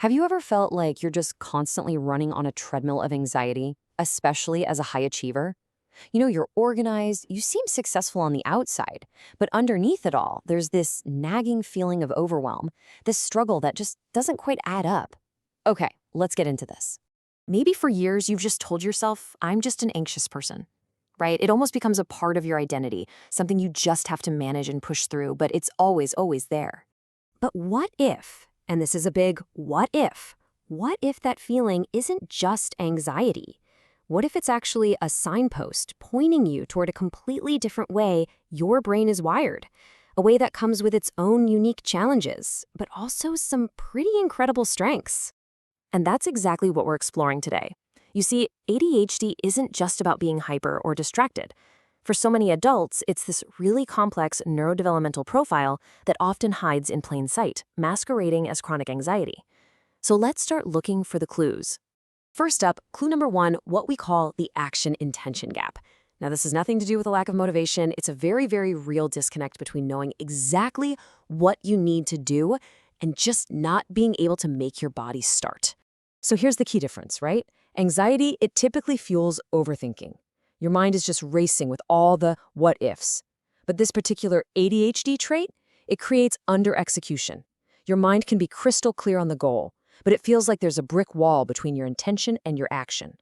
Have you ever felt like you're just constantly running on a treadmill of anxiety, especially as a high achiever? You're organized, you seem successful on the outside, but underneath it all, there's this nagging feeling of overwhelm, this struggle that just doesn't quite add up. Okay, let's get into this. Maybe for years you've just told yourself, I'm just an anxious person, right? It almost becomes a part of your identity, something you just have to manage and push through, but it's always there. But what if, and this is a big what if that feeling isn't just anxiety? What if it's actually a signpost pointing you toward a completely different way your brain is wired? A way that comes with its own unique challenges, but also some pretty incredible strengths. And that's exactly what we're exploring today. You see, ADHD isn't just about being hyper or distracted. For so many adults, it's this really complex neurodevelopmental profile that often hides in plain sight, masquerading as chronic anxiety. So let's start looking for the clues. First up, clue number 1, what we call the action-intention gap. Now, this has nothing to do with a lack of motivation. It's a very real disconnect between knowing exactly what you need to do and just not being able to make your body start. So here's the key difference, right? Anxiety, it typically fuels overthinking. Your mind is just racing with all the what-ifs. But this particular ADHD trait, it creates under-execution. Your mind can be crystal clear on the goal, but it feels like there's a brick wall between your intention and your action.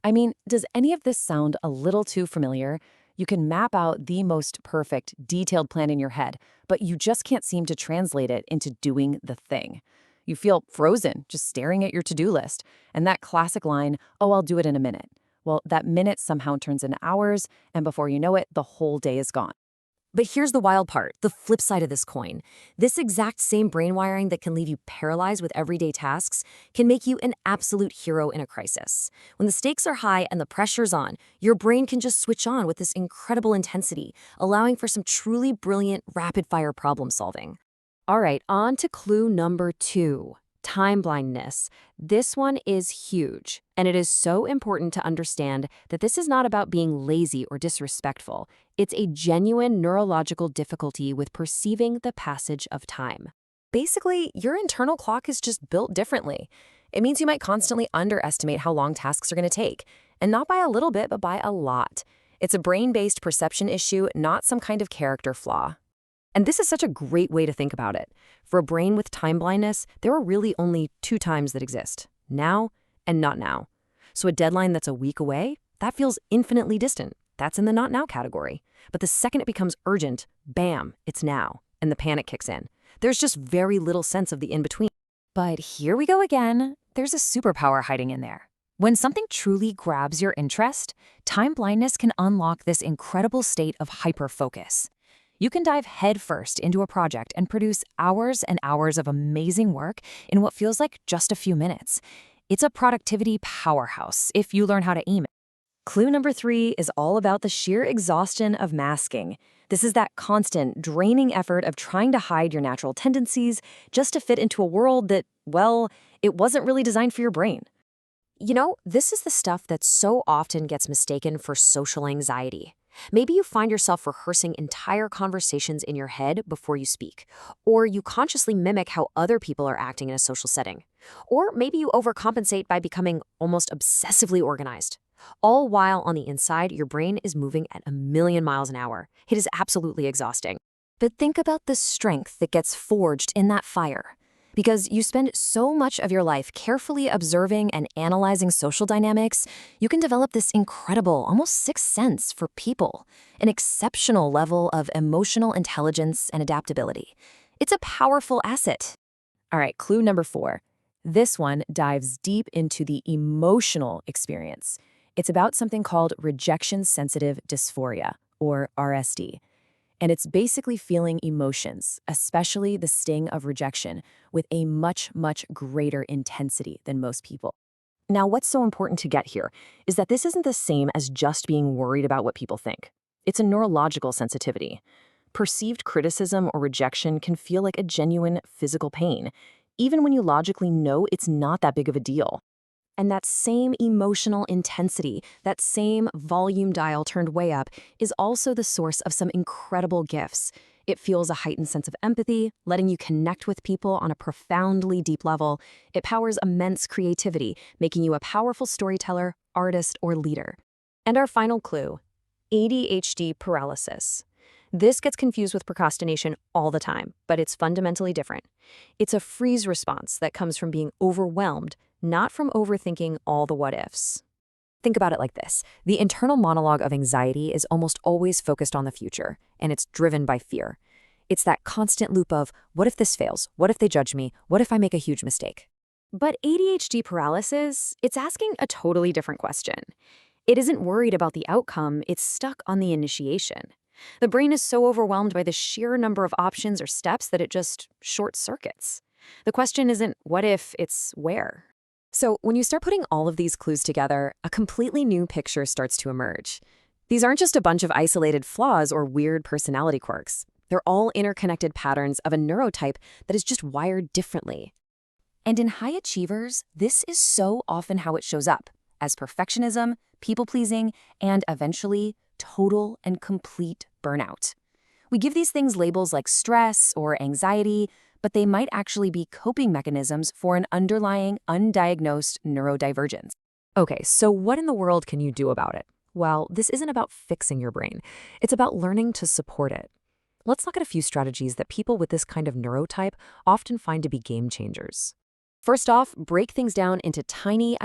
I mean, does any of this sound a little too familiar? You can map out the most perfect, detailed plan in your head, but you just can't seem to translate it into doing the thing. You feel frozen, just staring at your to-do list, and that classic line, oh, I'll do it in a minute. Well, that minute somehow turns into hours, and before you know it, the whole day is gone. But here's the wild part, the flip side of this coin. This exact same brain wiring that can leave you paralyzed with everyday tasks can make you an absolute hero in a crisis. When the stakes are high and the pressure's on, your brain can just switch on with this incredible intensity, allowing for some truly brilliant, rapid-fire problem solving. All right, on to clue number 2. Time blindness. This one is huge, and it is so important to understand that this is not about being lazy or disrespectful. It's a genuine neurological difficulty with perceiving the passage of time. Basically, your internal clock is just built differently. It means you might constantly underestimate how long tasks are going to take, and not by a little bit, but by a lot. It's a brain-based perception issue, not some kind of character flaw. And this is such a great way to think about it. For a brain with time blindness, there are really only 2 times that exist: now and not now. So a deadline that's a week away, that feels infinitely distant. That's in the not now category. But the second it becomes urgent, bam, it's now, and the panic kicks in. There's just very little sense of the in-between. But here we go again. There's a superpower hiding in there. When something truly grabs your interest, time blindness can unlock this incredible state of hyper-focus. You can dive headfirst into a project and produce hours and hours of amazing work in what feels like just a few minutes. It's a productivity powerhouse if you learn how to aim it. Clue number 3 is all about the sheer exhaustion of masking. This is that constant, draining effort of trying to hide your natural tendencies just to fit into a world that, well, it wasn't really designed for your brain. This is the stuff that so often gets mistaken for social anxiety. Maybe you find yourself rehearsing entire conversations in your head before you speak, or you consciously mimic how other people are acting in a social setting. Or maybe you overcompensate by becoming almost obsessively organized. All while on the inside, your brain is moving at 1,000,000 miles an hour. It is absolutely exhausting. But think about the strength that gets forged in that fire. Because you spend so much of your life carefully observing and analyzing social dynamics, you can develop this incredible, almost sixth sense for people, an exceptional level of emotional intelligence and adaptability. It's a powerful asset. All right, clue number 4. This one dives deep into the emotional experience. It's about something called rejection-sensitive dysphoria, or RSD. And it's basically feeling emotions, especially the sting of rejection, with a much greater intensity than most people. Now, what's so important to get here is that this isn't the same as just being worried about what people think. It's a neurological sensitivity. Perceived criticism or rejection can feel like a genuine physical pain, even when you logically know it's not that big of a deal. And that same emotional intensity, that same volume dial turned way up, is also the source of some incredible gifts. It fuels a heightened sense of empathy, letting you connect with people on a profoundly deep level. It powers immense creativity, making you a powerful storyteller, artist, or leader. And our final clue, ADHD paralysis. This gets confused with procrastination all the time, but it's fundamentally different. It's a freeze response that comes from being overwhelmed, not from overthinking all the what-ifs. Think about it like this. The internal monologue of anxiety is almost always focused on the future, and it's driven by fear. It's that constant loop of, what if this fails? What if they judge me? What if I make a huge mistake? But ADHD paralysis, it's asking a totally different question. It isn't worried about the outcome, it's stuck on the initiation. The brain is so overwhelmed by the sheer number of options or steps that it just short circuits. The question isn't what if, it's where. So when you start putting all of these clues together, a completely new picture starts to emerge. These aren't just a bunch of isolated flaws or weird personality quirks. They're all interconnected patterns of a neurotype that is just wired differently. And in high achievers, this is so often how it shows up, as perfectionism, people-pleasing, and eventually, total and complete burnout. We give these things labels like stress or anxiety, but they might actually be coping mechanisms for an underlying undiagnosed neurodivergence. Okay, so what in the world can you do about it? Well, this isn't about fixing your brain. It's about learning to support it. Let's look at a few strategies that people with this kind of neurotype often find to be game changers. First off, break things down into tiny,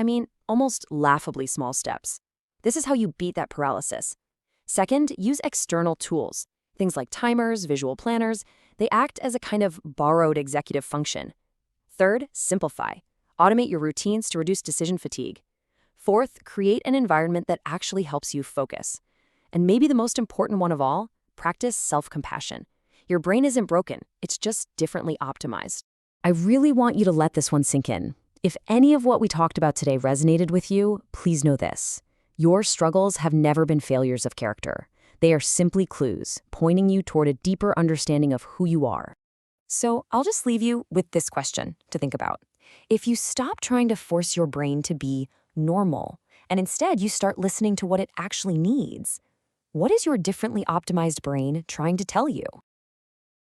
almost laughably small steps. This is how you beat that paralysis. Second, use external tools. Things like timers, visual planners, they act as a kind of borrowed executive function. Third, simplify. Automate your routines to reduce decision fatigue. Fourth, create an environment that actually helps you focus. And maybe the most important one of all, practice self-compassion. Your brain isn't broken, it's just differently optimized. I really want you to let this one sink in. If any of what we talked about today resonated with you, please know this. Your struggles have never been failures of character. They are simply clues, pointing you toward a deeper understanding of who you are. So I'll just leave you with this question to think about. If you stop trying to force your brain to be normal, and instead you start listening to what it actually needs, what is your differently optimized brain trying to tell you?